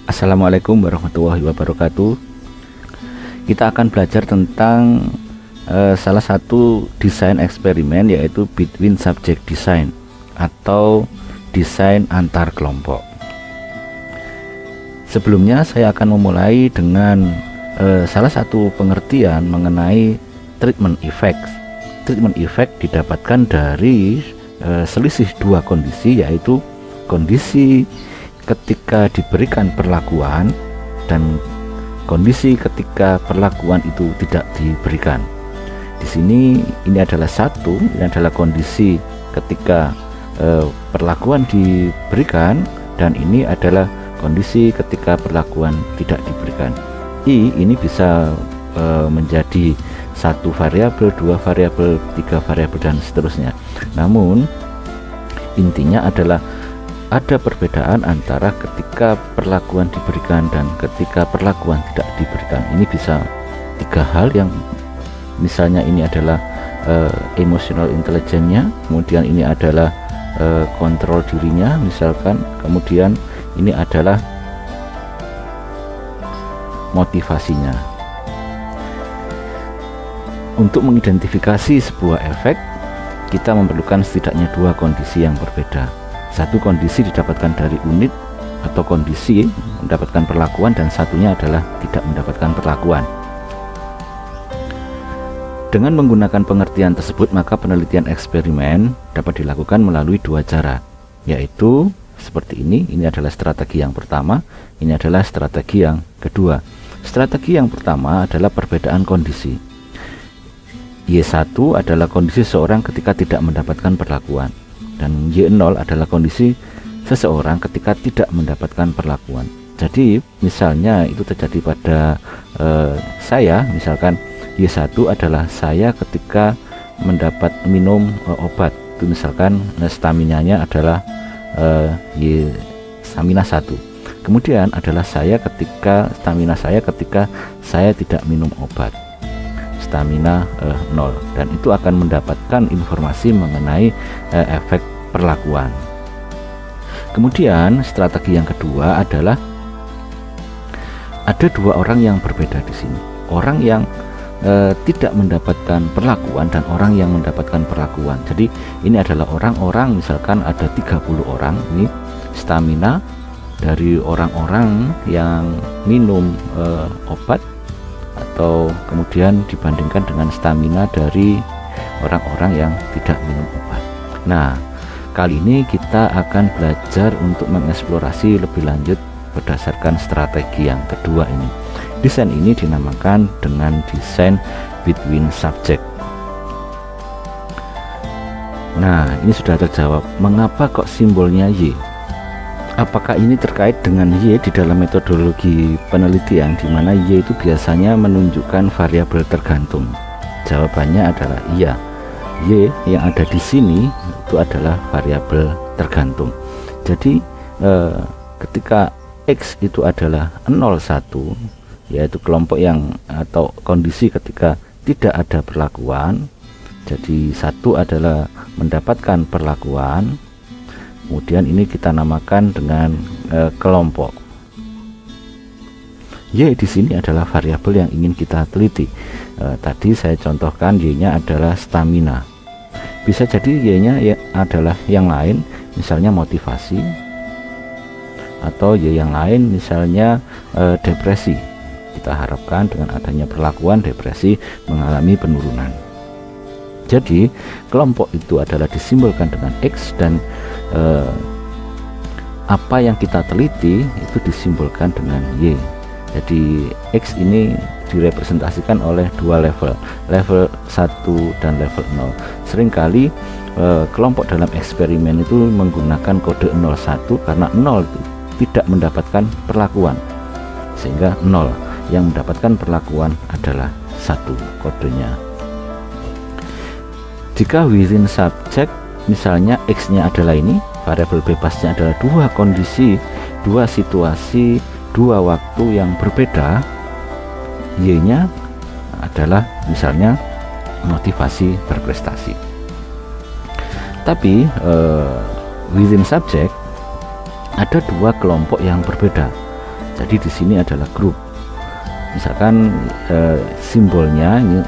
Assalamualaikum warahmatullahi wabarakatuh. Kita akan belajar tentang salah satu desain eksperimen, yaitu between subject design atau desain antar kelompok. Sebelumnya saya akan memulai dengan salah satu pengertian mengenai treatment effect. Treatment effect didapatkan dari selisih dua kondisi, yaitu kondisi ketika diberikan perlakuan dan kondisi ketika perlakuan itu tidak diberikan. Di sini ini adalah kondisi ketika perlakuan diberikan, dan ini adalah kondisi ketika perlakuan tidak diberikan. Ini bisa menjadi satu variabel, dua variabel, tiga variabel, dan seterusnya. Namun intinya adalah ada perbedaan antara ketika perlakuan diberikan dan ketika perlakuan tidak diberikan. Ini bisa tiga hal, yang misalnya ini adalah emotional intelligence-nya, kemudian ini adalah kontrol dirinya misalkan, kemudian ini adalah motivasinya. Untuk mengidentifikasi sebuah efek, kita memerlukan setidaknya dua kondisi yang berbeda. Satu kondisi didapatkan dari unit atau kondisi mendapatkan perlakuan, dan satunya adalah tidak mendapatkan perlakuan. Dengan menggunakan pengertian tersebut, maka penelitian eksperimen dapat dilakukan melalui dua cara, yaitu seperti ini. Ini adalah strategi yang pertama, ini adalah strategi yang kedua. Strategi yang pertama adalah perbedaan kondisi. Y1 adalah kondisi seseorang ketika tidak mendapatkan perlakuan, dan Y0 adalah kondisi seseorang ketika tidak mendapatkan perlakuan. Jadi misalnya itu terjadi pada saya, misalkan Y1 adalah saya ketika mendapat minum obat. Itu misalkan staminanya adalah stamina 1. Kemudian adalah stamina saya ketika saya tidak minum obat, stamina 0, dan itu akan mendapatkan informasi mengenai efek perlakuan. Kemudian strategi yang kedua adalah ada dua orang yang berbeda di sini. Orang yang tidak mendapatkan perlakuan dan orang yang mendapatkan perlakuan. Jadi ini adalah orang-orang, misalkan ada 30 orang. Ini stamina dari orang-orang yang minum obat, atau kemudian dibandingkan dengan stamina dari orang-orang yang tidak minum obat. Nah, kali ini kita akan belajar untuk mengeksplorasi lebih lanjut berdasarkan strategi yang kedua ini. Desain ini dinamakan dengan desain between subject. Nah, ini sudah terjawab. Mengapa kok simbolnya Y? Apakah ini terkait dengan Y di dalam metodologi penelitian, di mana Y itu biasanya menunjukkan variabel tergantung? Jawabannya adalah iya. Y yang ada di sini itu adalah variabel tergantung. Jadi ketika X itu adalah 01, yaitu kelompok yang atau kondisi ketika tidak ada perlakuan. Jadi satu adalah mendapatkan perlakuan. Kemudian ini kita namakan dengan kelompok. Y di sini adalah variabel yang ingin kita teliti. Tadi saya contohkan Y-nya adalah stamina. Bisa jadi Y-nya adalah yang lain, misalnya motivasi, atau Y yang lain misalnya depresi. Kita harapkan dengan adanya perlakuan, depresi mengalami penurunan. Jadi kelompok itu adalah disimbolkan dengan X, dan apa yang kita teliti itu disimbolkan dengan Y. Jadi X ini direpresentasikan oleh dua level 1 dan level 0. Seringkali kelompok dalam eksperimen itu menggunakan kode 01 karena 0 itu tidak mendapatkan perlakuan, sehingga 0 yang mendapatkan perlakuan adalah 1 kodenya. Jika within subject, misalnya X nya adalah ini, variabel bebasnya adalah dua kondisi, dua situasi, dua waktu yang berbeda. Y nya adalah misalnya motivasi berprestasi. Tapi within subject ada dua kelompok yang berbeda. Jadi di sini adalah grup. Misalkan simbolnya ini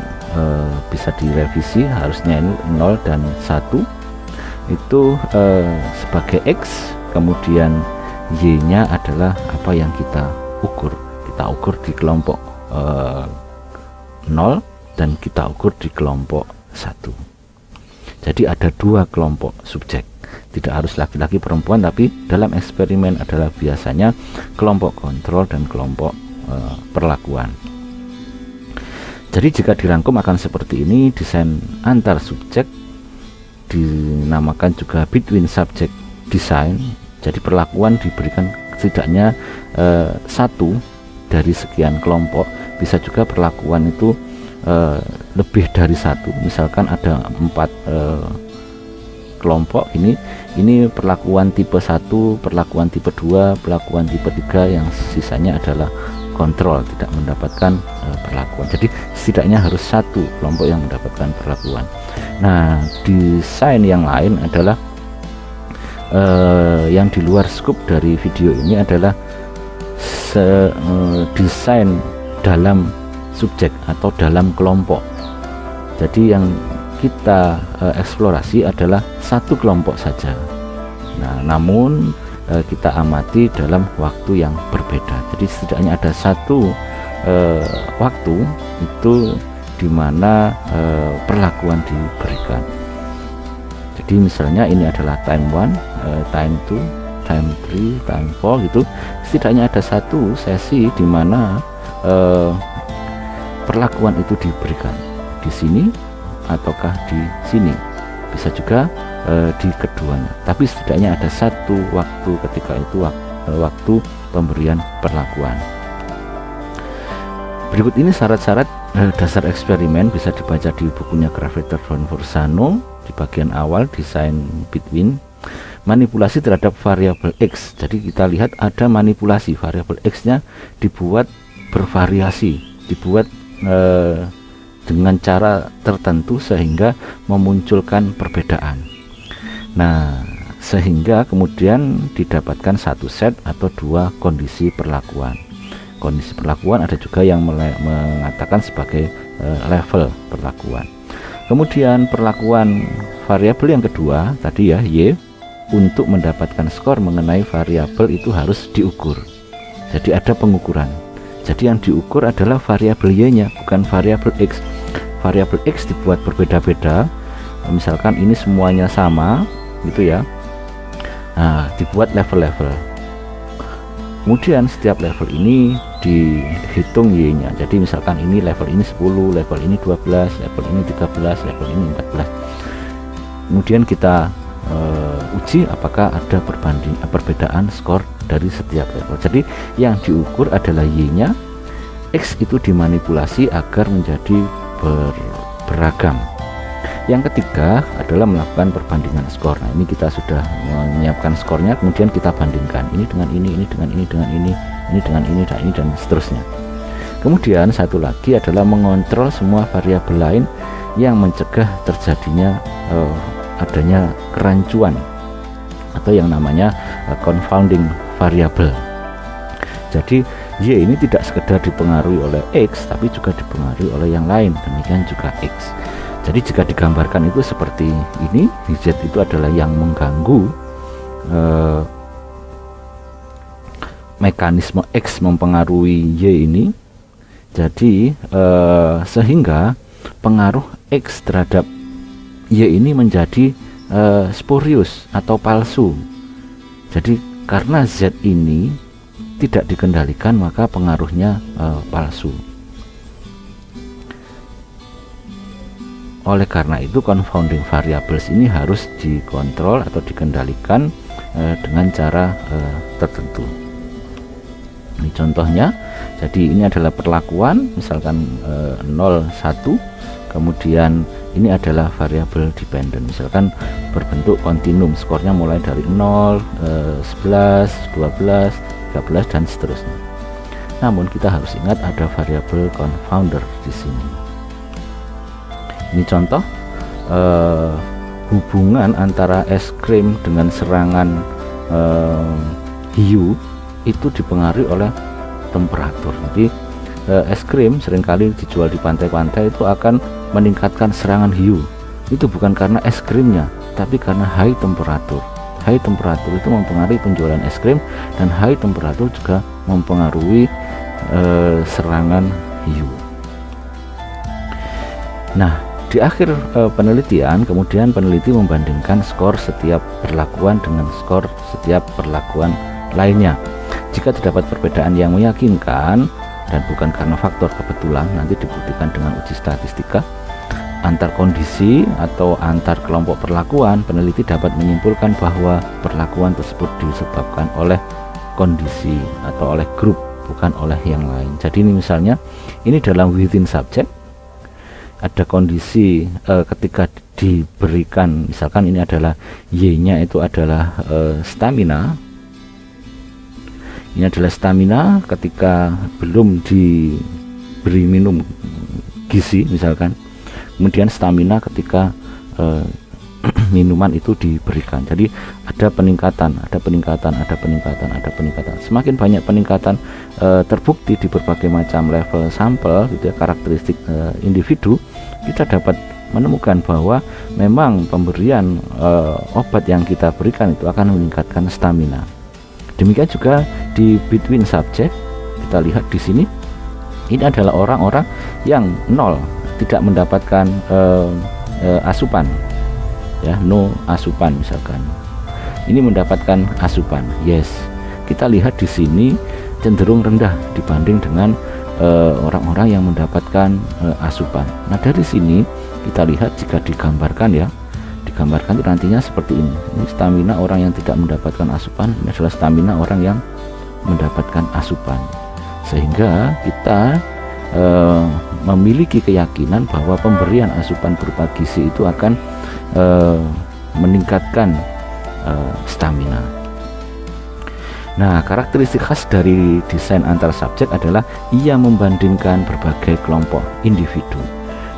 bisa direvisi, harusnya ini 0 dan 1 itu sebagai X, kemudian Y nya adalah apa yang kita ukur di kelompok 0 dan kita ukur di kelompok 1. Jadi ada dua kelompok subjek, tidak harus laki-laki perempuan, tapi dalam eksperimen adalah biasanya kelompok kontrol dan kelompok perlakuan. Jadi jika dirangkum akan seperti ini, desain antar subjek, dinamakan juga between subject design. Jadi perlakuan diberikan setidaknya satu dari sekian kelompok, bisa juga perlakuan itu lebih dari satu. Misalkan ada 4 kelompok, ini perlakuan tipe 1, perlakuan tipe 2, perlakuan tipe 3, yang sisanya adalah kontrol, tidak mendapatkan perlakuan. Jadi setidaknya harus satu kelompok yang mendapatkan perlakuan. Nah, desain yang lain adalah yang di luar scoop dari video ini adalah desain dalam subjek atau dalam kelompok. Jadi yang kita eksplorasi adalah satu kelompok saja. Nah, namun kita amati dalam waktu yang berbeda. Jadi setidaknya ada satu waktu itu di mana perlakuan diberikan. Jadi misalnya ini adalah time 1, time 2, time 3, time 4 gitu. Setidaknya ada satu sesi di mana perlakuan itu diberikan di sini ataukah di sini. Bisa juga di keduanya, tapi setidaknya ada satu waktu ketika itu waktu pemberian perlakuan. Berikut ini syarat-syarat dasar eksperimen, bisa dibaca di bukunya Gravater dan Forzano di bagian awal, desain between. Manipulasi terhadap variabel X. Jadi kita lihat ada manipulasi, variabel X nya dibuat bervariasi, dibuat dengan cara tertentu sehingga memunculkan perbedaan. Nah, sehingga kemudian didapatkan satu set atau dua kondisi perlakuan. Kondisi perlakuan ada juga yang mengatakan sebagai level perlakuan. Kemudian perlakuan variabel yang kedua tadi ya, Y, untuk mendapatkan skor mengenai variabel itu harus diukur. Jadi ada pengukuran. Jadi yang diukur adalah variabel Y-nya, bukan variabel X. Variabel X dibuat berbeda-beda. Misalkan ini semuanya sama gitu ya. Nah, dibuat level-level. Kemudian setiap level ini dihitung Y-nya. Jadi misalkan ini level ini 10, level ini 12, level ini 13, level ini 14. Kemudian kita uji apakah ada perbedaan skor dari setiap level. Jadi yang diukur adalah Y-nya. X itu dimanipulasi agar menjadi beragam. Yang ketiga adalah melakukan perbandingan skor. Nah, ini kita sudah menyiapkan skornya, kemudian kita bandingkan ini dengan ini dengan ini dengan ini dengan ini dan seterusnya. Kemudian satu lagi adalah mengontrol semua variabel lain yang mencegah terjadinya adanya kerancuan atau yang namanya confounding variable. Jadi Y ini tidak sekedar dipengaruhi oleh X, tapi juga dipengaruhi oleh yang lain, demikian juga X. Jadi jika digambarkan itu seperti ini, Z itu adalah yang mengganggu mekanisme X mempengaruhi Y ini. Jadi sehingga pengaruh X terhadap Y ini menjadi spurious atau palsu. Jadi karena Z ini tidak dikendalikan, maka pengaruhnya palsu. Oleh karena itu confounding variables ini harus dikontrol atau dikendalikan dengan cara tertentu. Ini contohnya. Jadi ini adalah perlakuan, misalkan 0, 1, kemudian ini adalah variabel dependent, misalkan berbentuk kontinum, skornya mulai dari 0, 11, 12, 13 dan seterusnya. Namun kita harus ingat ada variabel confounder di sini. Ini contoh hubungan antara es krim dengan serangan hiu itu dipengaruhi oleh temperatur. Jadi es krim seringkali dijual di pantai-pantai itu akan meningkatkan serangan hiu. Itu bukan karena es krimnya, tapi karena high temperatur. High temperatur itu mempengaruhi penjualan es krim, dan high temperatur juga mempengaruhi serangan hiu. Nah, di akhir penelitian, kemudian peneliti membandingkan skor setiap perlakuan dengan skor setiap perlakuan lainnya. Jika terdapat perbedaan yang meyakinkan dan bukan karena faktor kebetulan, nanti dibuktikan dengan uji statistika antar kondisi atau antar kelompok perlakuan, peneliti dapat menyimpulkan bahwa perlakuan tersebut disebabkan oleh kondisi atau oleh grup, bukan oleh yang lain. Jadi ini misalnya, ini dalam within subject, ada kondisi ketika diberikan, misalkan ini adalah Y-nya itu adalah stamina. Ini adalah stamina ketika belum diberi minum gizi misalkan. Kemudian stamina ketika minuman itu diberikan. Jadi ada peningkatan. Semakin banyak peningkatan terbukti di berbagai macam level sampel, gitu ya, karakteristik individu, kita dapat menemukan bahwa memang pemberian obat yang kita berikan itu akan meningkatkan stamina. Demikian juga di between subject, kita lihat di sini, ini adalah orang-orang yang nol, tidak mendapatkan asupan, ya, no asupan misalkan. Ini mendapatkan asupan, yes. Kita lihat di sini cenderung rendah dibanding dengan orang-orang yang mendapatkan asupan. Nah, dari sini kita lihat jika digambarkan, ya, digambarkan itu nantinya seperti ini. Ini stamina orang yang tidak mendapatkan asupan, ini adalah stamina orang yang mendapatkan asupan. Sehingga kita memiliki keyakinan bahwa pemberian asupan berupa gizi itu akan meningkatkan stamina. Nah, karakteristik khas dari desain antar subjek adalah ia membandingkan berbagai kelompok individu.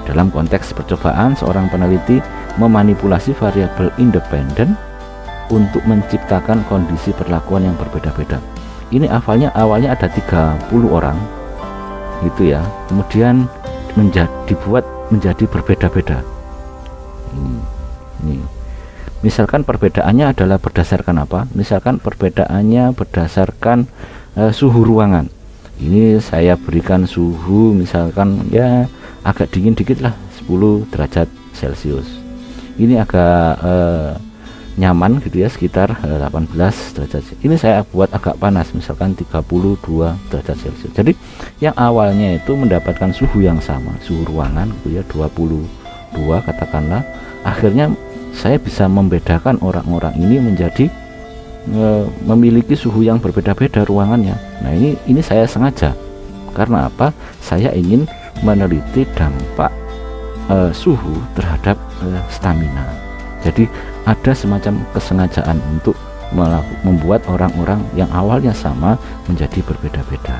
Dalam konteks percobaan, seorang peneliti memanipulasi variabel independen untuk menciptakan kondisi perlakuan yang berbeda-beda. Ini awalnya ada 30 orang, gitu ya, kemudian dibuat menjadi berbeda-beda. Ini misalkan perbedaannya adalah berdasarkan apa? Misalkan perbedaannya berdasarkan suhu ruangan. Ini saya berikan suhu misalkan ya agak dingin dikit lah, 10 derajat Celcius. Ini agak nyaman gitu ya, sekitar 18 derajat. Ini saya buat agak panas, misalkan 32 derajat Celcius. Jadi yang awalnya itu mendapatkan suhu yang sama, suhu ruangan gitu ya, 22 katakanlah. Akhirnya saya bisa membedakan orang-orang ini menjadi memiliki suhu yang berbeda-beda ruangannya. Nah, ini saya sengaja. Karena apa? Saya ingin meneliti dampak suhu terhadap stamina. Jadi ada semacam kesengajaan untuk membuat orang-orang yang awalnya sama menjadi berbeda-beda.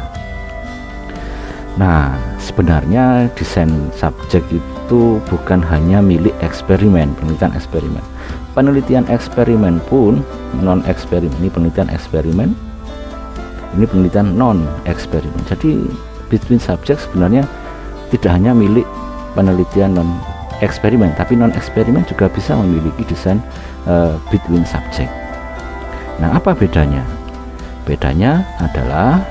Nah, sebenarnya desain subjek itu bukan hanya milik eksperimen, penelitian eksperimen. Penelitian eksperimen pun non eksperimen, ini penelitian eksperimen, ini penelitian non eksperimen. Jadi between subject sebenarnya tidak hanya milik penelitian non eksperimen, tapi non eksperimen juga bisa memiliki desain between subject. Nah, apa bedanya? Bedanya adalah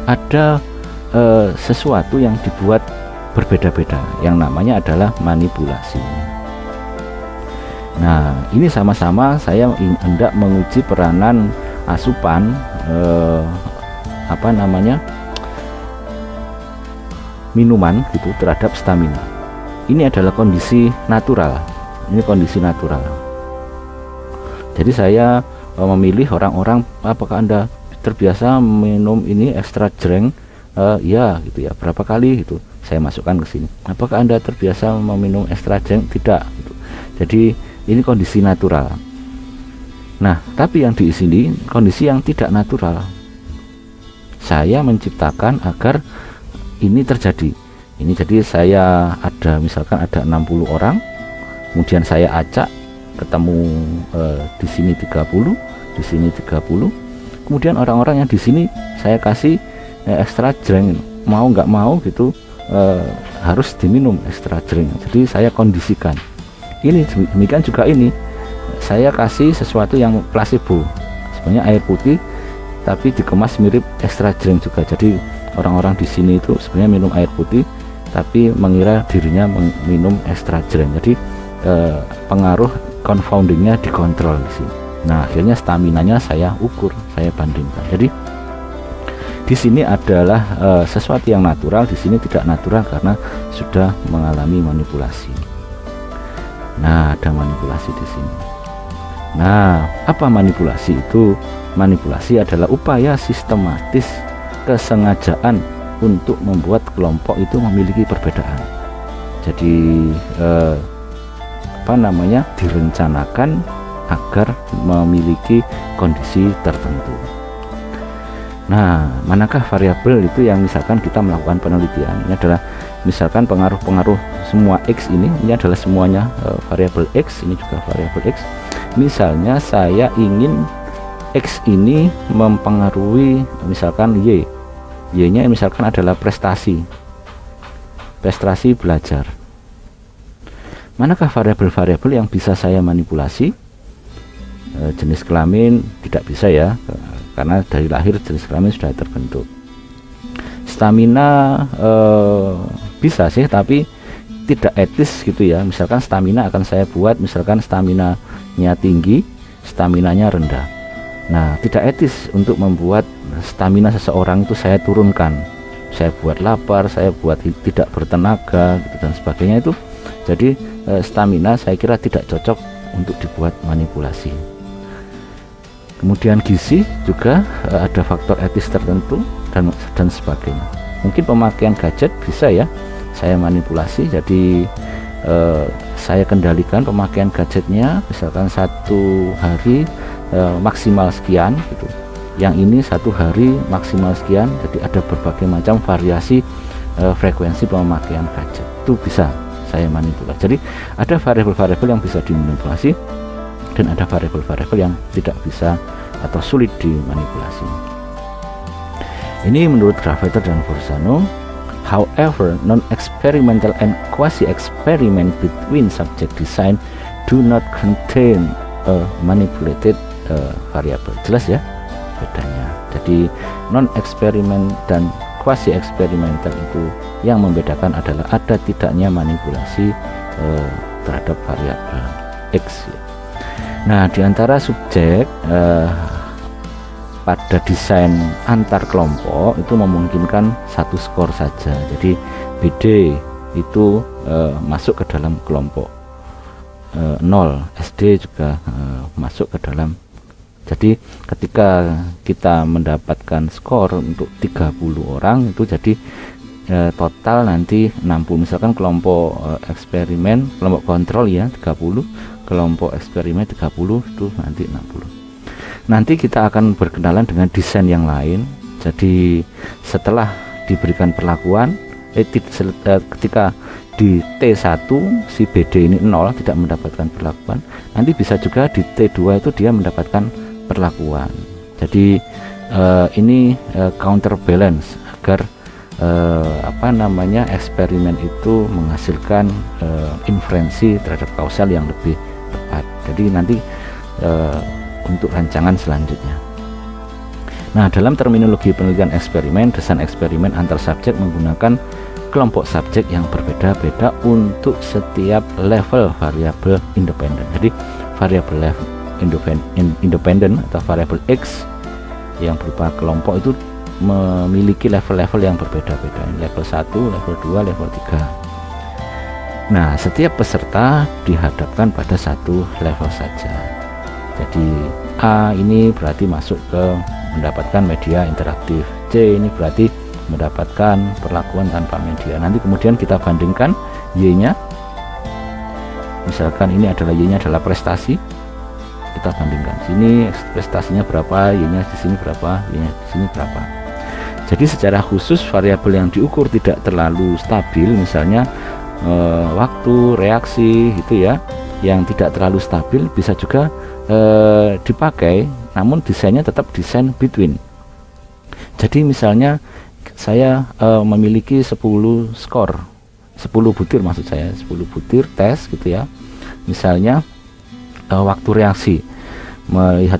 ada sesuatu yang dibuat berbeda-beda, yang namanya adalah manipulasi. Nah, ini sama-sama saya hendak menguji peranan asupan minuman gitu terhadap stamina. Ini adalah kondisi natural. Ini kondisi natural. Jadi saya memilih orang-orang, apakah Anda terbiasa minum ini extra drink? Ya gitu ya, berapa kali gitu saya masukkan ke sini. Apakah Anda terbiasa meminum extra drink? Tidak gitu. Jadi ini kondisi natural. Nah, tapi yang di sini kondisi yang tidak natural. Saya menciptakan agar ini terjadi. Ini jadi saya ada misalkan ada 60 orang, kemudian saya acak ketemu di sini 30, di sini 30, kemudian orang-orang yang di sini saya kasih extra drink, mau nggak mau gitu harus diminum extra drink. Jadi saya kondisikan. Ini demikian juga ini, saya kasih sesuatu yang placebo, sebenarnya air putih tapi dikemas mirip extra drink juga. Jadi orang-orang di sini itu sebenarnya minum air putih tapi mengira dirinya minum extra drink. Jadi pengaruh confoundingnya dikontrol di sini. Nah, akhirnya staminanya saya ukur, saya bandingkan. Jadi di sini adalah sesuatu yang natural, di sini tidak natural karena sudah mengalami manipulasi. Nah, ada manipulasi di sini. Nah, apa manipulasi itu? Manipulasi adalah upaya sistematis kesengajaan untuk membuat kelompok itu memiliki perbedaan. Jadi direncanakan agar memiliki kondisi tertentu. Nah, manakah variabel itu yang misalkan kita melakukan penelitian? Ini adalah misalkan pengaruh-pengaruh semua X ini adalah semuanya variabel X, ini juga variabel X. Misalnya saya ingin X ini mempengaruhi misalkan Y. Y-nya misalkan adalah prestasi belajar. Manakah variabel-variabel yang bisa saya manipulasi? Jenis kelamin tidak bisa ya, karena dari lahir jenis kelamin sudah terbentuk. Stamina bisa sih, tapi tidak etis gitu ya. Misalkan stamina akan saya buat misalkan staminanya tinggi, staminanya rendah. Nah, tidak etis untuk membuat stamina seseorang itu saya turunkan, saya buat lapar, saya buat tidak bertenaga gitu, dan sebagainya itu. Jadi stamina saya kira tidak cocok untuk dibuat manipulasi. Kemudian gizi juga ada faktor etis tertentu dan sebagainya. Mungkin pemakaian gadget bisa ya saya manipulasi. Jadi saya kendalikan pemakaian gadgetnya, misalkan satu hari maksimal sekian gitu, yang ini satu hari maksimal sekian. Jadi ada berbagai macam variasi frekuensi pemakaian gadget, itu bisa saya manipulasi. Jadi ada variabel-variabel yang bisa dimanipulasi dan ada variabel-variabel yang tidak bisa atau sulit dimanipulasi. Ini menurut Gravater dan Borsano. However, non-experimental and quasi-experiment between subject design do not contain a manipulated variable. Jelas ya bedanya. Jadi non-eksperimen dan quasi-eksperimental itu yang membedakan adalah ada tidaknya manipulasi terhadap variabel X. Nah, di antara subjek pada desain antar kelompok itu memungkinkan satu skor saja. Jadi BD itu masuk ke dalam kelompok 0, SD juga masuk ke dalam. Jadi ketika kita mendapatkan skor untuk 30 orang itu jadi total nanti 60. Misalkan kelompok eksperimen, kelompok kontrol ya 30, kelompok eksperimen 30, itu nanti 60. Nanti kita akan berkenalan dengan desain yang lain. Jadi setelah diberikan perlakuan ketika di T1 si BD ini 0 tidak mendapatkan perlakuan, nanti bisa juga di T2 itu dia mendapatkan perlakuan. Jadi ini counterbalance agar eksperimen itu menghasilkan inferensi terhadap kausal yang lebih tepat. Jadi nanti untuk rancangan selanjutnya. Nah, dalam terminologi penelitian eksperimen, desain eksperimen antar subjek menggunakan kelompok subjek yang berbeda-beda untuk setiap level variabel independen. Jadi variabel level independen atau variabel X yang berupa kelompok itu memiliki level-level yang berbeda-beda, level 1, level 2, level 3. Nah, setiap peserta dihadapkan pada satu level saja. Jadi A ini berarti masuk ke mendapatkan media interaktif, C ini berarti mendapatkan perlakuan tanpa media. Nanti kemudian kita bandingkan Y-nya, misalkan ini adalah Y-nya adalah prestasi, kita bandingkan sini prestasinya berapa, Y-nya di sini berapa, Y-nya di sini berapa. Jadi secara khusus variabel yang diukur tidak terlalu stabil, misalnya waktu reaksi gitu ya, yang tidak terlalu stabil bisa juga dipakai namun desainnya tetap desain between. Jadi misalnya saya memiliki 10 skor, 10 butir maksud saya, 10 butir tes gitu ya. Misalnya waktu reaksi melihat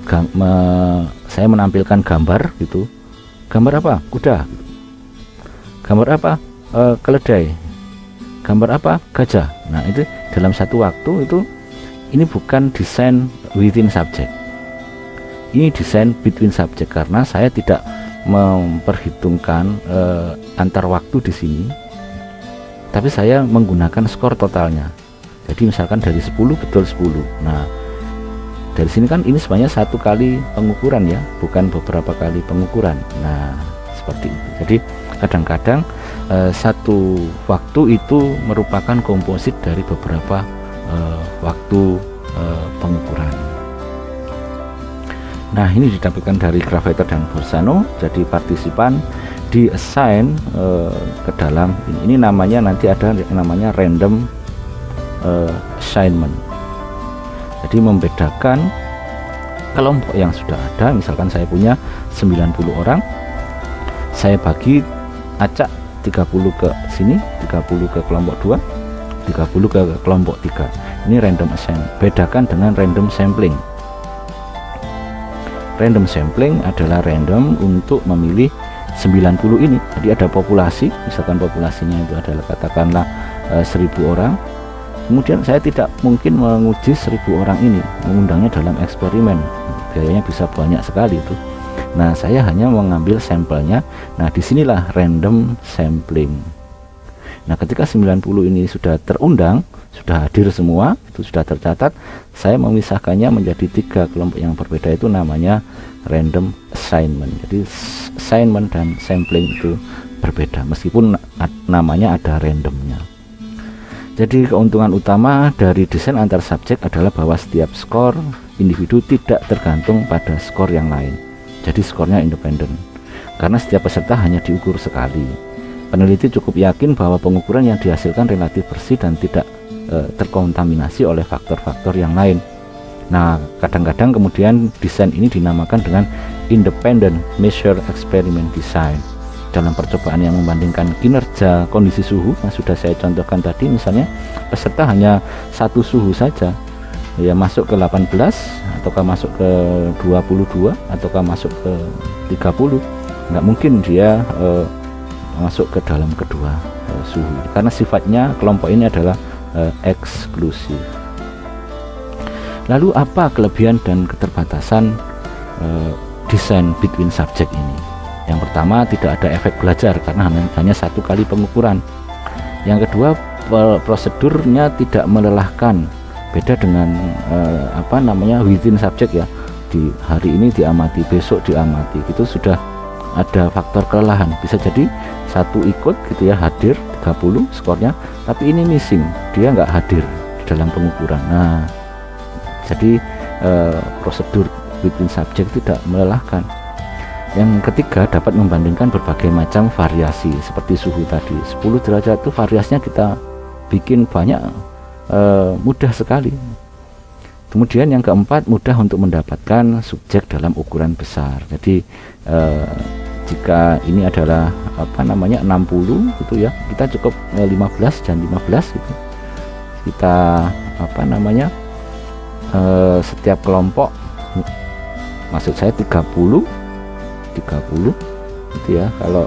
saya menampilkan gambar gitu. Gambar apa? Kuda. Gambar apa? Keledai. Gambar apa? Gajah. Nah, itu dalam satu waktu itu, ini bukan desain within subject. Ini desain between subject, karena saya tidak memperhitungkan antar waktu di sini, tapi saya menggunakan skor totalnya. Jadi misalkan dari 10 betul 10. Nah, dari sini kan ini sebenarnya satu kali pengukuran ya, bukan beberapa kali pengukuran. Nah, seperti itu. Jadi kadang-kadang satu waktu itu merupakan komposit dari beberapa waktu pengukuran. Nah, ini didapatkan dari Gravator dan Bolzano. Jadi partisipan di assign ke dalam ini namanya, nanti ada namanya random assignment. Jadi membedakan kelompok yang sudah ada. Misalkan saya punya 90 orang, saya bagi acak 30 ke sini, 30 ke kelompok 2, 30 ke kelompok 3. Ini random assign. Bedakan dengan random sampling. Random sampling adalah random untuk memilih 90 ini. Jadi ada populasi, misalkan populasinya itu adalah katakanlah 1000 orang. Kemudian saya tidak mungkin menguji 1000 orang ini, mengundangnya dalam eksperimen, biayanya bisa banyak sekali itu. Nah, saya hanya mengambil sampelnya. Nah, disinilah random sampling. Nah, ketika 90 ini sudah terundang, sudah hadir semua, itu sudah tercatat, saya memisahkannya menjadi 3 kelompok yang berbeda, itu namanya random assignment. Jadi assignment dan sampling itu berbeda, meskipun namanya ada randomnya. Jadi keuntungan utama dari desain antar subjek adalah bahwa setiap skor individu tidak tergantung pada skor yang lain. Jadi skornya independen, karena setiap peserta hanya diukur sekali. Peneliti cukup yakin bahwa pengukuran yang dihasilkan relatif bersih dan tidak terkontaminasi oleh faktor-faktor yang lain. Nah, kadang-kadang kemudian desain ini dinamakan dengan Independent Measure Experiment Design. Dalam percobaan yang membandingkan kinerja kondisi suhu yang sudah saya contohkan tadi, misalnya peserta hanya satu suhu saja ya, masuk ke 18 ataukah masuk ke 22 ataukah masuk ke 30, nggak mungkin dia masuk ke dalam kedua suhu, karena sifatnya kelompok ini adalah eksklusif. Lalu apa kelebihan dan keterbatasan desain between subject ini? Yang pertama, tidak ada efek belajar karena hanya satu kali pengukuran. Yang kedua, prosedurnya tidak melelahkan. Beda dengan within subject ya. Di hari ini diamati, besok diamati. Itu sudah ada faktor kelelahan. Bisa jadi satu ikut gitu ya, hadir 30 skornya, tapi ini missing, dia nggak hadir di dalam pengukuran. Nah, jadi prosedur between subject tidak melelahkan. Yang ketiga, dapat membandingkan berbagai macam variasi seperti suhu tadi. 10 derajat itu variasinya kita bikin banyak, mudah sekali. Kemudian yang keempat, mudah untuk mendapatkan subjek dalam ukuran besar. Jadi jika ini adalah 60 gitu ya, kita cukup 15 dan 15 gitu. Kita setiap kelompok, maksud saya 30 gitu ya. Kalau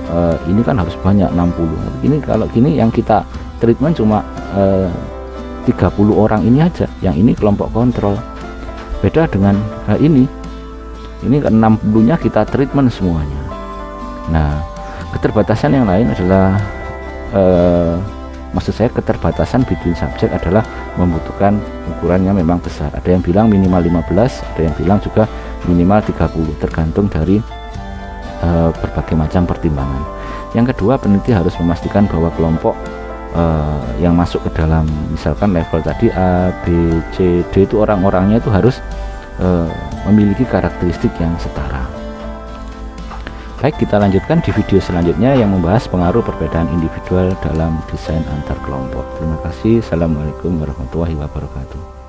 ini kan harus banyak 60. Ini kalau gini yang kita treatment cuma 30 orang ini aja, yang ini kelompok kontrol. Beda dengan ini kan 60 nya kita treatment semuanya. Nah, keterbatasan yang lain adalah maksud saya keterbatasan between subject adalah membutuhkan ukurannya memang besar. Ada yang bilang minimal 15, ada yang bilang juga minimal 30, tergantung dari berbagai macam pertimbangan. Yang kedua, peneliti harus memastikan bahwa kelompok yang masuk ke dalam misalkan level tadi A, B, C, D itu orang-orangnya itu harus memiliki karakteristik yang setara. Baik, kita lanjutkan di video selanjutnya yang membahas pengaruh perbedaan individual dalam desain antar kelompok. Terima kasih. Assalamualaikum warahmatullahi wabarakatuh.